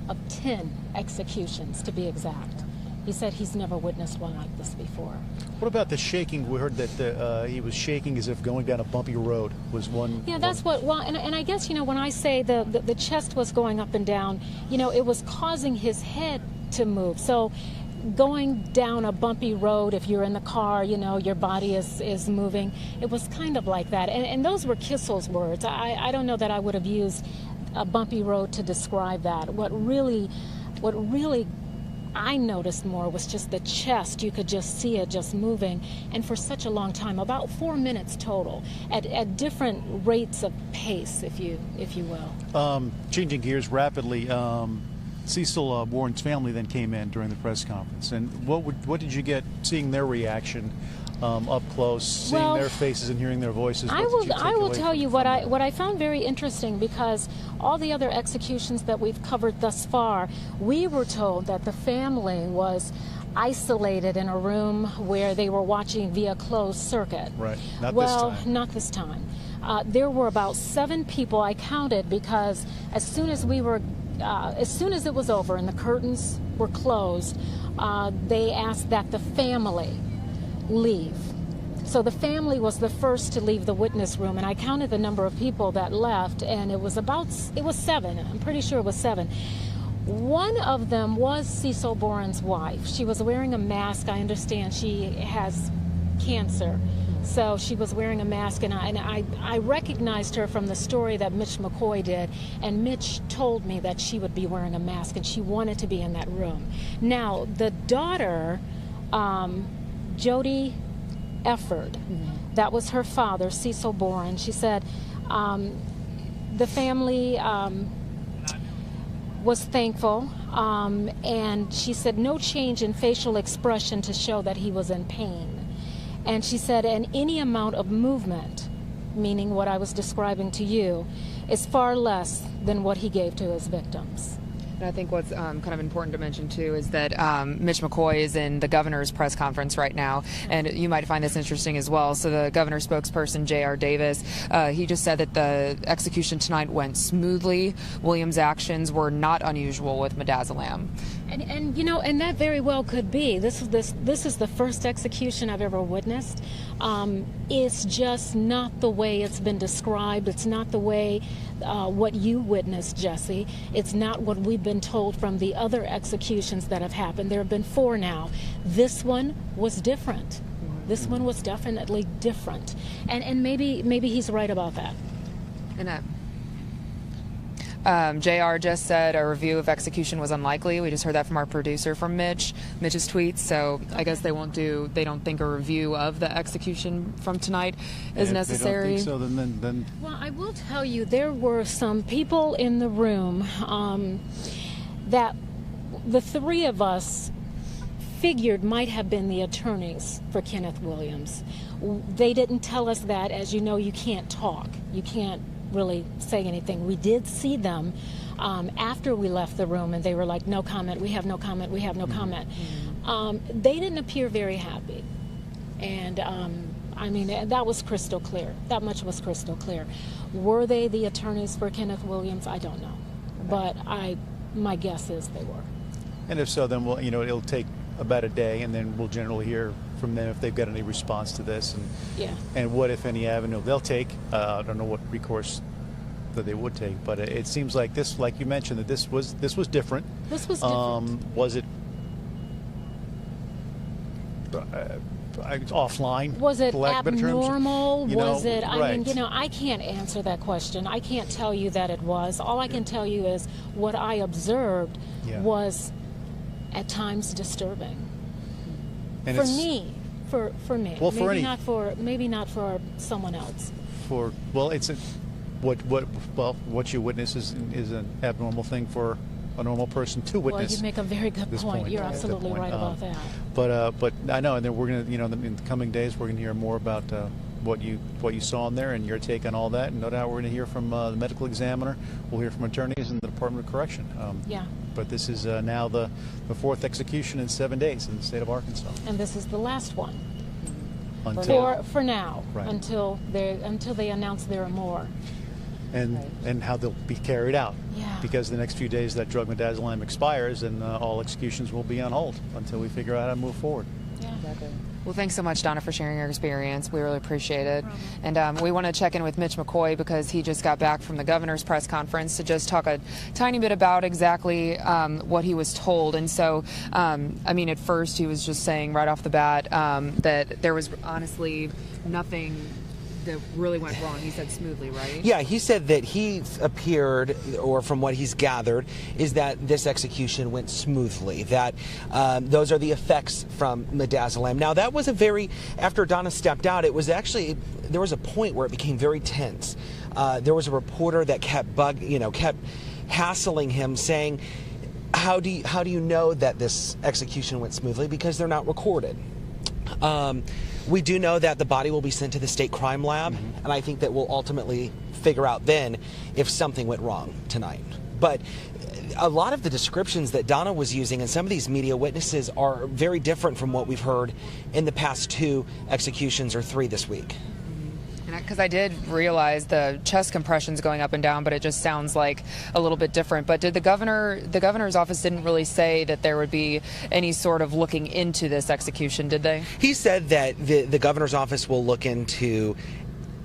of 10 executions, to be exact. He said he's never witnessed one like this before. What about the shaking? We heard that he was shaking as if going down a bumpy road was one. Yeah, that's and I guess, when I say the chest was going up and down, it was causing his head to move. So going down a bumpy road, if you're in the car, you know, your body is moving. It was kind of like that. And those were Cecil's words. I don't know that I would have used a bumpy road to describe that. What really I noticed more was just the chest. You could just see it just moving, and for such a long time, about 4 minutes total, at different rates of pace, if you will. Changing gears rapidly, Cecil, Boren's family then came in during the press conference, and what did you get seeing their reaction up close, seeing their faces and hearing their voices? I will tell you what I found very interesting, because all the other executions that we've covered thus far, we were told that the family was isolated in a room where they were watching via closed circuit. Right. Not this time. Well, not this time. There were about 7 people. I counted, because as soon as it was over and the curtains were closed, they asked that the family leave. So the family was the first to leave the witness room, and I counted the number of people that left, and it was 7. I'm pretty sure it was 7. One of them was Cecil Boren's wife. She was wearing a mask. I understand she has cancer, so she was wearing a mask, and I recognized her from the story that Mitch McCoy did, and Mitch told me that she would be wearing a mask and she wanted to be in that room. Now, the daughter, Jody Efford, that was her father, Cecil Boren. She said the family was thankful, and she said no change in facial expression to show that he was in pain. And she said, and any amount of movement, meaning what I was describing to you, is far less than what he gave to his victims. And I think what's kind of important to mention, too, is that Mitch McCoy is in the governor's press conference right now, and you might find this interesting as well. So the governor's spokesperson, J.R. Davis, he just said that the execution tonight went smoothly. Williams' actions were not unusual with midazolam. And you know, and that very well could be. This is the first execution I've ever witnessed. It's just not the way it's been described. It's not the way what you witnessed, Jesse. It's not what we've been told from the other executions that have happened. There have been 4 now. This one was different. This one was definitely different. And maybe he's right about that. And JR just said a review of execution was unlikely. We just heard that from our producer, from Mitch's tweets. So I guess they don't think a review of the execution from tonight is necessary. If they don't think so, then. Well, I will tell you, there were some people in the room that the 3 of us figured might have been the attorneys for Kenneth Williams. They didn't tell us that. As you know, you can't talk. You can't really say anything. We did see them after we left the room, and they were like, no comment, we have no comment, we have no comment. They didn't appear very happy, and I mean, that was crystal clear. That much was crystal clear. Were they the attorneys for Kenneth Williams? I don't know, but my guess is they were. And if so, then it'll take about a day, and then we'll generally hear from them if they've got any response to this, and what, if any, avenue they'll take. I don't know what recourse that they would take, but it seems like this, like you mentioned, that this was different. This was different. Was it offline? Was it abnormal? Was it? Right. I mean, I can't answer that question. I can't tell you that it was. All I can tell you is what I observed was at times disturbing. And for me. Well, maybe not for someone else. What you witness is an abnormal thing for a normal person to witness. Well, you make a very good point. You're absolutely right about that. But I know, and then we're gonna, in the coming days, we're gonna hear more about what you saw in there and your take on all that. And no doubt we're gonna hear from the medical examiner. We'll hear from attorneys in the Department of Correction. But this is now the 4th execution in 7 days in the state of Arkansas. And this is the last one. For now, right. until they announce there are more. And how they'll be carried out. Yeah. Because the next few days that drug midazolam expires, and all executions will be on hold until we figure out how to move forward. Yeah. Exactly. Well, thanks so much, Donna, for sharing your experience. We really appreciate it. And we want to check in with Mitch McCoy because he just got back from the governor's press conference to just talk a tiny bit about exactly what he was told. And so, I mean, at first he was just saying right off the bat that there was honestly nothing that really went wrong. He said smoothly, right? Yeah, he said that he appeared, or from what he's gathered, is that this execution went smoothly, that those are the effects from midazolam. Now, that was after Donna stepped out, it was actually, there was a point where it became very tense. There was a reporter that kept hassling him, saying, how do you know that this execution went smoothly? Because they're not recorded. We do know that the body will be sent to the state crime lab, and I think that we'll ultimately figure out then if something went wrong tonight. But a lot of the descriptions that Donna was using and some of these media witnesses are very different from what we've heard in the past 2 executions or 3 this week. Because I did realize the chest compressions going up and down, but it just sounds like a little bit different. But did the governor's office didn't really say that there would be any sort of looking into this execution, did they? He said that the governor's office will look into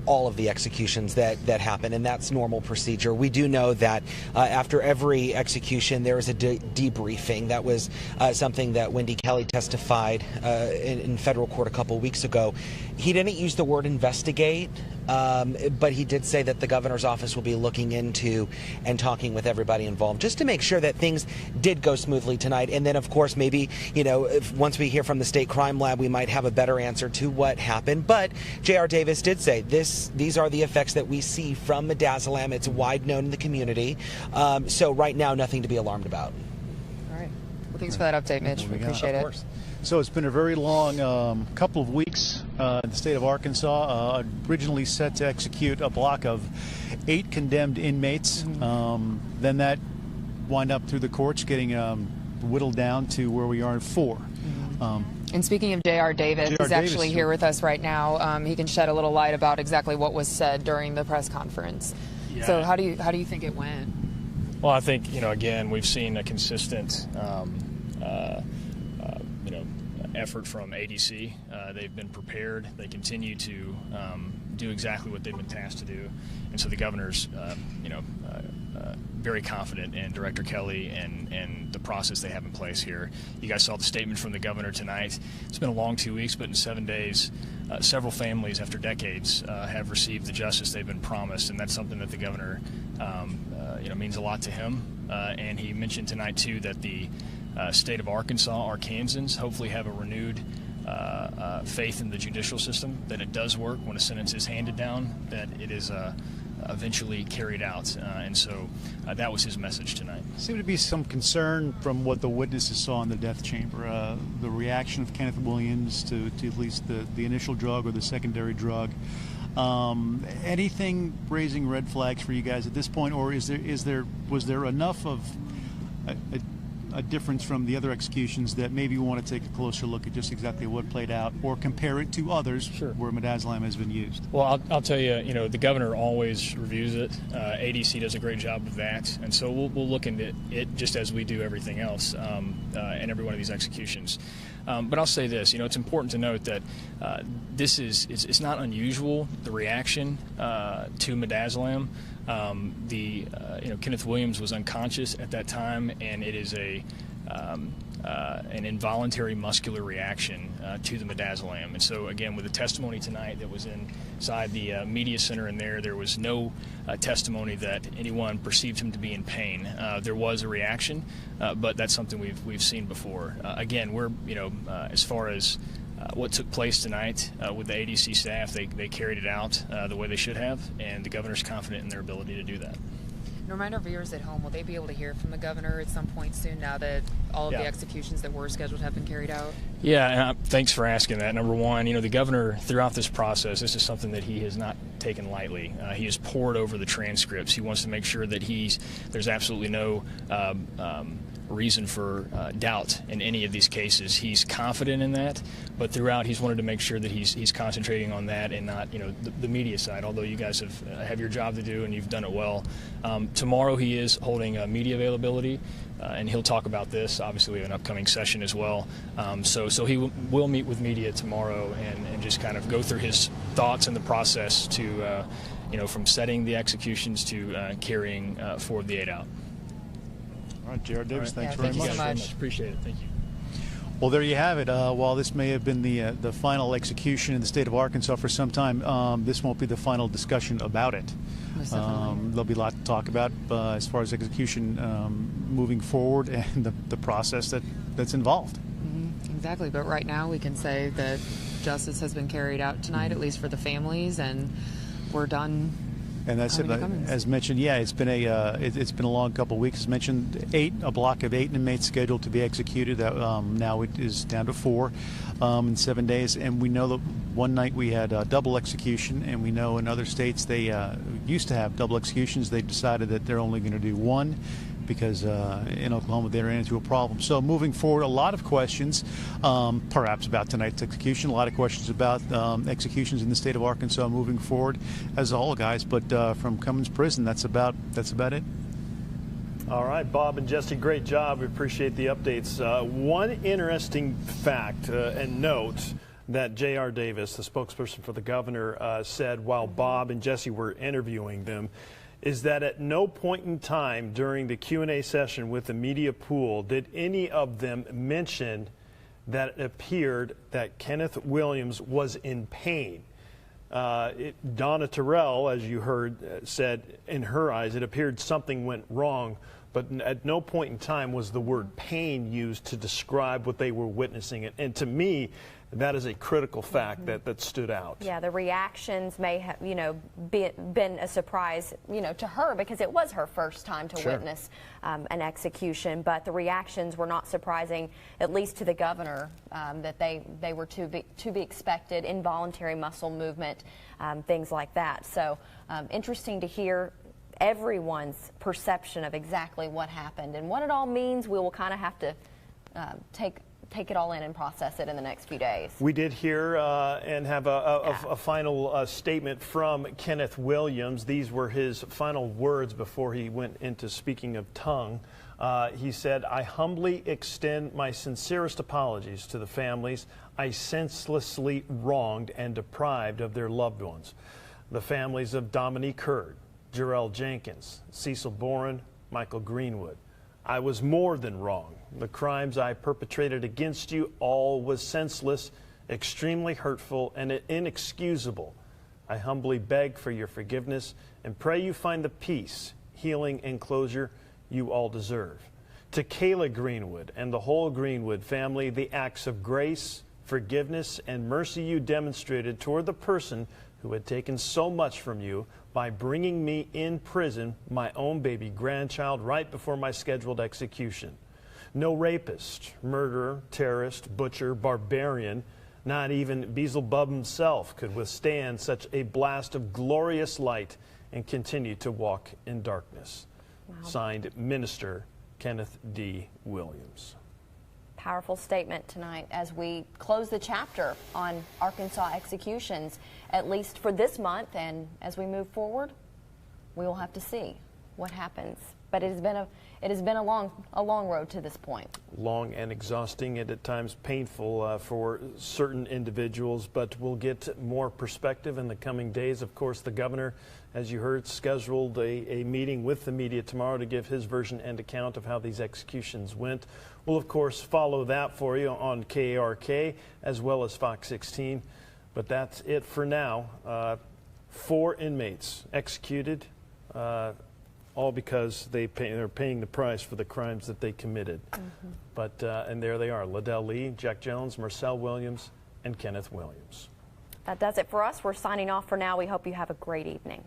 all of the executions that happen, and that's normal procedure. We do know that after every execution there is a debriefing. That was something that Wendy Kelly testified in federal court a couple weeks ago. He didn't use the word investigate, but he did say that the governor's office will be looking into and talking with everybody involved just to make sure that things did go smoothly tonight. And then, of course, maybe, once we hear from the state crime lab, we might have a better answer to what happened. But J.R. Davis did say these are the effects that we see from midazolam. It's wide known in the community. So right now, nothing to be alarmed about. All right. Well, thanks for that update, Mitch. We appreciate it. So it's been a very long couple of weeks in the state of Arkansas. Originally set to execute a block of 8 condemned inmates. Then that wind up through the courts, getting whittled down to where we are at 4. And speaking of J.R. Davis, he's actually here with us right now. He can shed a little light about exactly what was said during the press conference. Yeah. So how do you think it went? Well, I think, again, we've seen a consistent effort from ADC. They've been prepared. They continue to do exactly what they've been tasked to do. And so the governor's, very confident in Director Kelly and the process they have in place here. You guys saw the statement from the governor tonight. It's been a long 2 weeks, but in 7 days, several families after decades have received the justice they've been promised, and that's something that the governor, means a lot to him. And he mentioned tonight, too, that the state of Arkansas, Arkansans, hopefully have a renewed faith in the judicial system, that it does work when a sentence is handed down, that it is eventually carried out. And so that was his message tonight. Seemed to be some concern from what the witnesses saw in the death chamber, the reaction of Kenneth Williams to at least the initial drug or the secondary drug. Anything raising red flags for you guys at this point, or was there enough of a difference from the other executions that maybe you want to take a closer look at just exactly what played out, or compare it to others where midazolam has been used? Well, I'll tell you, the governor always reviews it. ADC does a great job of that, and so we'll look into it just as we do everything else in every one of these executions. But I'll say this, it's important to note that it's not unusual, the reaction to midazolam. Kenneth Williams was unconscious at that time, and it is an involuntary muscular reaction to the midazolam. And so, again, with the testimony tonight that was inside the media center in there was no testimony that anyone perceived him to be in pain. There was a reaction, but that's something we've seen before. Again, we're, as far as what took place tonight with the ADC staff, they carried it out the way they should have, and the governor's confident in their ability to do that. And remind our viewers at home, will they be able to hear from the governor at some point soon now that all of the executions that were scheduled have been carried out? Yeah, thanks for asking that. Number one, the governor, throughout this process, this is something that he has not taken lightly. He has poured over the transcripts. He wants to make sure that there's absolutely no reason for doubt in any of these cases. He's confident in that, but throughout he's wanted to make sure that he's concentrating on that and not the media side. Although you guys have your job to do and you've done it well, Tomorrow he is holding a media availability, and he'll talk about this. Obviously, we have an upcoming session as well. So he will meet with media tomorrow and just kind of go through his thoughts and the process to, from setting the executions to carrying forward the 8 out. All right, Jared Davis, thanks Thank very you much. so much. Appreciate it. Thank you. Well, there you have it. While this may have been the final execution in the state of Arkansas for some time, this won't be the final discussion about it. There'll be a lot to talk about as far as execution moving forward and the process that's involved. Exactly, but right now we can say that justice has been carried out tonight, at least for the families, and we're done. And that's it. As mentioned, yeah, it's been a long couple of weeks. As mentioned, a block of 8 inmates scheduled to be executed. That now it is down to 4 in 7 days. And we know that one night we had a double execution, and we know in other states they used to have double executions. They've decided that they're only going to do 1. Because in Oklahoma they ran into a problem. So moving forward, a lot of questions, perhaps about tonight's execution. A lot of questions about executions in the state of Arkansas moving forward, as a whole, guys. But from Cummins Prison, that's about it. All right, Bob and Jesse, great job. We appreciate the updates. One interesting fact and note that J.R. Davis, the spokesperson for the governor, said while Bob and Jesse were interviewing them, is that at no point in time during the Q&A session with the media pool did any of them mention that it appeared that Kenneth Williams was in pain. Donna Terrell, as you heard, said in her eyes it appeared something went wrong, but at no point in time was the word pain used to describe what they were witnessing. And to me, that is a critical fact that stood out. Yeah, the reactions may have, been a surprise, to her because it was her first time to witness an execution. But the reactions were not surprising, at least to the governor, that they were to be expected. Involuntary muscle movement, things like that. So interesting to hear everyone's perception of exactly what happened and what it all means. We will kind of have to take it all in and process it in the next few days. We did hear and have a final statement from Kenneth Williams. These were his final words before he went into speaking of tongue. He said, "I humbly extend my sincerest apologies to the families I senselessly wronged and deprived of their loved ones. The families of Dominique, Jarrell Jenkins, Cecil Boren, Michael Greenwood. I was more than wrong. The crimes I perpetrated against you all was senseless, extremely hurtful, and inexcusable. I humbly beg for your forgiveness and pray you find the peace, healing, and closure you all deserve. To Kayla Greenwood and the whole Greenwood family, the acts of grace, forgiveness, and mercy you demonstrated toward the person who had taken so much from you by bringing me in prison, my own baby grandchild, right before my scheduled execution. No rapist, murderer, terrorist, butcher, barbarian, not even Beelzebub himself could withstand such a blast of glorious light and continue to walk in darkness." Wow. Signed, Minister Kenneth D. Williams. Powerful statement tonight as we close the chapter on Arkansas executions, at least for this month, and as we move forward, we will have to see what happens. But it has been a long road to this point. Long and exhausting, and at times painful for certain individuals, but we'll get more perspective in the coming days. Of course, the governor, as you heard, scheduled a meeting with the media tomorrow to give his version and account of how these executions went. We'll, of course, follow that for you on KARK as well as Fox 16. But that's it for now. 4 inmates executed, all because they're paying the price for the crimes that they committed. But and there they are: Liddell Lee, Jack Jones, Marcel Williams, and Kenneth Williams. That does it for us. We're signing off for now. We hope you have a great evening.